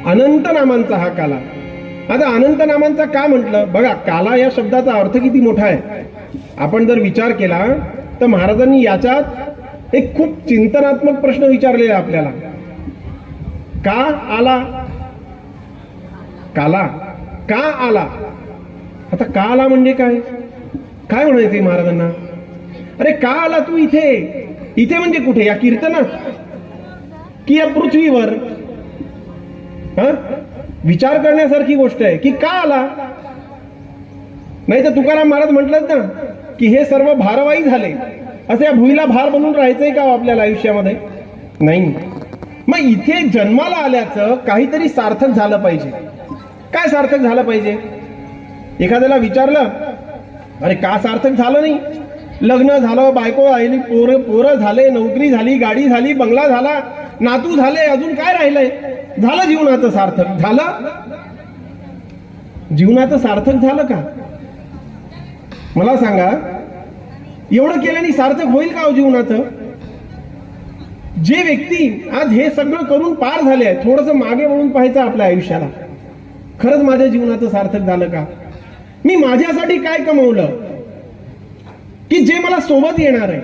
अनंत नामांचा हा काला. आता अनंत नामांचा का म्हटलं? बघा, काला या शब्दाचा अर्थ किती मोठा आहे. आपण जर विचार केला तर महाराजांनी याच्यात एक खूप चिंतनात्मक प्रश्न विचारलेला आपल्याला. का आला? काला का आला? आता का आला म्हणजे काय? काय म्हणायचंय महाराजांना? अरे का आला तू इथे? इथे म्हणजे कुठे? या कीर्तनात की या पृथ्वीवर? विचार करण्यासारखी गोष्ट आहे की का आला. नाही तर तुकाराम महाराज म्हटलं ना की हे सर्व भारवाही झाले, असं या भुईला भार बनून राहायचंय का आपल्याला आयुष्यामध्ये? नाही. मग इथे जन्माला आल्याचं काहीतरी सार्थक झालं पाहिजे. काय सार्थक झालं पाहिजे? एखाद्याला विचारलं, अरे का सार्थक झालं नाही? लग्न झालं, बायको राहिली, पोरं झाले, नोकरी झाली, गाडी झाली, बंगला झाला, नातू झाले, अजून काय राहिलंय? झालं जीवनाचं सार्थक? झालं? जीवनाचं सार्थक झालं का? मला सांगा, एवढं केल्याने सार्थक होईल का जीवनाचं? जे व्यक्ती आज हे सगळं करून पार झाले आहे, थोडंसं मागे वळून पाहायचं आपल्या आयुष्याला. खरंच माझ्या जीवनाचं सार्थक झालं का? मी माझ्यासाठी काय कमवलं की जे मला सोबत येणार आहे?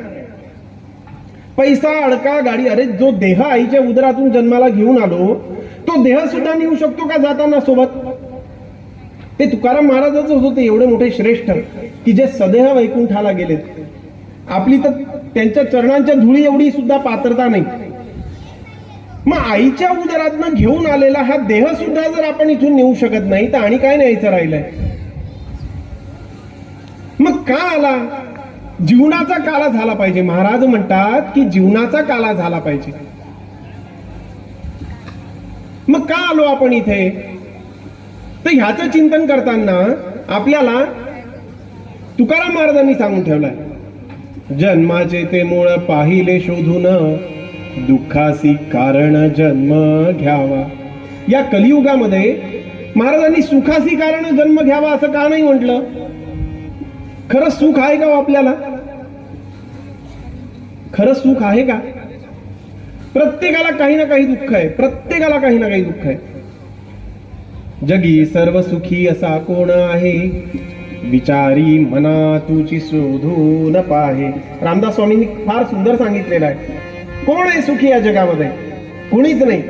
पैसा, अडका, गाडी. अरे जो देह आईच्या उदरातून जन्माला घेऊन आलो, तो देह सुद्धा नेऊ शकतो का जाताना सोबत? ते तुकाराम महाराजच होते एवढे मोठे श्रेष्ठ की जे सदेह वैकुंठाला गेलेत. आपली तर त्यांच्या चरणांच्या धुळी एवढी सुद्धा पात्रता नाही. मग आईच्या उदरातनं घेऊन आलेला हा देह सुद्धा जर आपण इथून नेऊ शकत नाही तर आणि काय न्यायचं राहिलंय? मग का आला? जीवनाचा काला झाला पाहिजे. महाराज म्हणतात की जीवनाचा काला झाला पाहिजे. मग का आलो आपण इथे? तर ह्याचं चिंतन करताना आपल्याला तुकाराम महाराजांनी सांगून ठेवलंय, जन्माचे ते मूळ पाहिले शोधून, दुःखासी कारण जन्म घ्यावा. या कलियुगामध्ये महाराजांनी सुखासी कारण जन्म घ्यावा असं का नाही म्हटलं? खरं सुख आहे का आपल्याला? खरं सुख आहे का? प्रत्येकाला काही ना काही दुःख आहे. प्रत्येकाला काही ना काही दुःख आहे. जगी सर्व सुखी असा कोण आहे, विचारी मना तुझी शोधून पाहे. रामदास स्वामींनी फार सुंदर सांगितलेलं आहे. कोण आहे सुखी या जगामध्ये? कोणीच नाही.